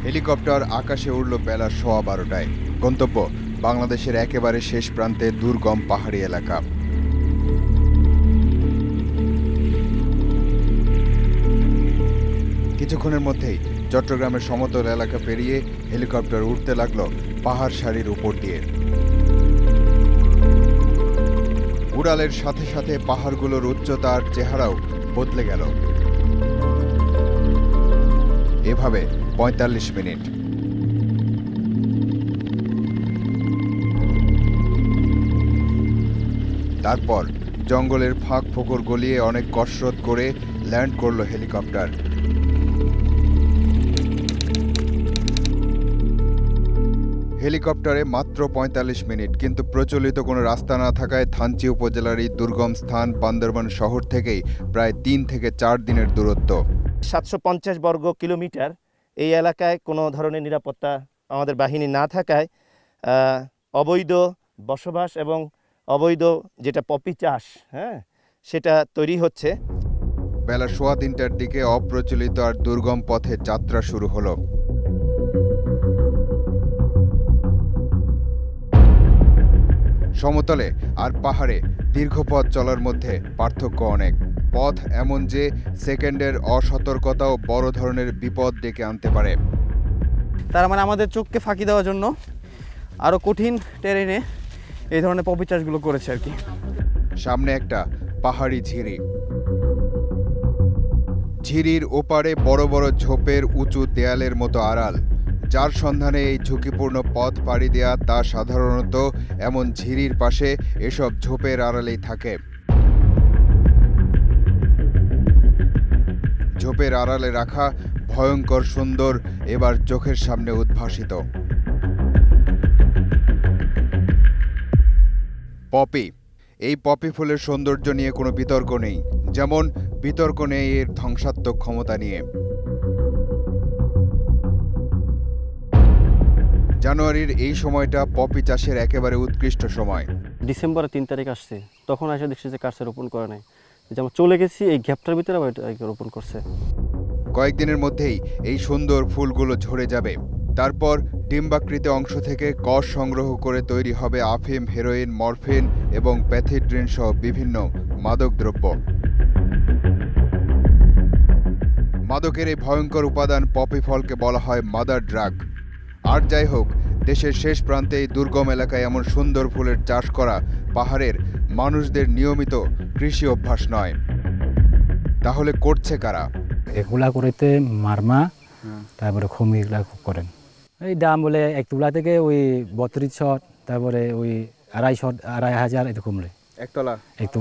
Helicopter আকাশে উড়ল বেলা 12:15টায়। গন্তব্য বাংলাদেশের একেবারে শেষ প্রান্তে দুর্গম পাহাড়ি এলাকা। কিছুক্ষণের মধ্যেই চট্টগ্রামের সমতল এলাকা পেরিয়ে হেলিকপ্টার উঠতে লাগলো পাহাড় সারির উপর দিয়ে। উড়ালের সাথে সাথে পাহাড়গুলোর উচ্চতা আর চেহারাও বদলে গেল। এভাবে ৪৫ মিনিট। তারপর জঙ্গলের ফাঁক ফোকর গলিয়ে অনেক কসরত করে ল্যান্ড করলো হেলিকপ্টার। হেলিকপ্টারে মাত্র ৪৫ মিনিট, কিন্তু প্রচলিত কোনো রাস্তা না থাকায় থানচি উপজেলার এই দুর্গম স্থান বান্দরবান শহর থেকেই প্রায় ৩ থেকে ৪ দিনের দূরত্ব। ৭৫০ বর্গ কিলোমিটার এই এলাকায় কোনো ধরনের নিরাপত্তা আমাদের বাহিনী না থাকায় অবৈধ বসবাস এবং অবৈধ যেটা পপি চাষ সেটা তৈরি হচ্ছে। বেলা ৩:১টার দিকে অপ্রচলিত আর দুর্গম পথে যাত্রা শুরু হলো। সমতলে আর পাহাড়ে দীর্ঘ পথ চলার মধ্যে পার্থক্য অনেক। পথ এমন যে সেকেন্ডের অসতর্কতাও বড় ধরনের বিপদ ডেকে আনতে পারে। তার মানে আমাদের চোখকে ফাঁকি দেওয়ার জন্য আরও কঠিন টেরেনে এই ধরনের পপি চাষগুলো করেছে আর কি। সামনে একটা পাহাড়ি ঝিরি। ঝিরির ওপারে বড় বড় ঝোপের উঁচু দেয়ালের মতো আড়াল। যার সন্ধানে এই ঝুঁকিপূর্ণ পথ পাড়ি দেয়া তা সাধারণত এমন ঝিরির পাশে এসব ঝোপের আড়ালেই থাকে। ঝোপের আড়ালে রাখা ভয়ঙ্কর সুন্দর এবার চোখের সামনে উদ্ভাসিত। পপি। এই পপি ফুলের সৌন্দর্য নিয়ে কোনো বিতর্ক নেই, যেমন বিতর্ক নেই এর ধ্বংসাত্মক ক্ষমতা নিয়ে। জানুয়ারির এই সময়টা পপি চাষের একেবারে উৎকৃষ্ট সময়। ডিসেম্বরের ৩ তারিখ আসছে, তখন এসে দেখছি যে কার্সে রোপণ করা নাই। যেমন চলে গেছি এই গ্যাপটার ভিতরে আবার এটা রোপণ করছে। কয়েকদিনের মধ্যেই এই সুন্দর ফুলগুলো ঝরে যাবে। তারপর ডিম্বাকৃতি অংশ থেকে কষ সংগ্রহ করে তৈরি হবে আফিম, হেরোইন, মরফিন এবং প্যাথিড্রিন সহ বিভিন্ন মাদকদ্রব্য। মাদকের এই ভয়ঙ্কর উপাদান পপি ফলকে বলা হয় মাদার ড্রাগ। আর যাই হোক, দেশের শেষ প্রান্তে এই দুর্গম এলাকায় এমন সুন্দর ফুলের চাষ করা পাহাড়ের মানুষদের নিয়মিত কৃষি অভ্যাস নয়। তাহলে করছে কারা? এগুলা করিতে মারমা, তারপরে খমি এগুলা করেন। এই দাম বলে এক তুলা থেকে ওই ৩২০০, তারপরে ওই ২৫০, ২৫০০ এরকম একতলা। এক তুলা।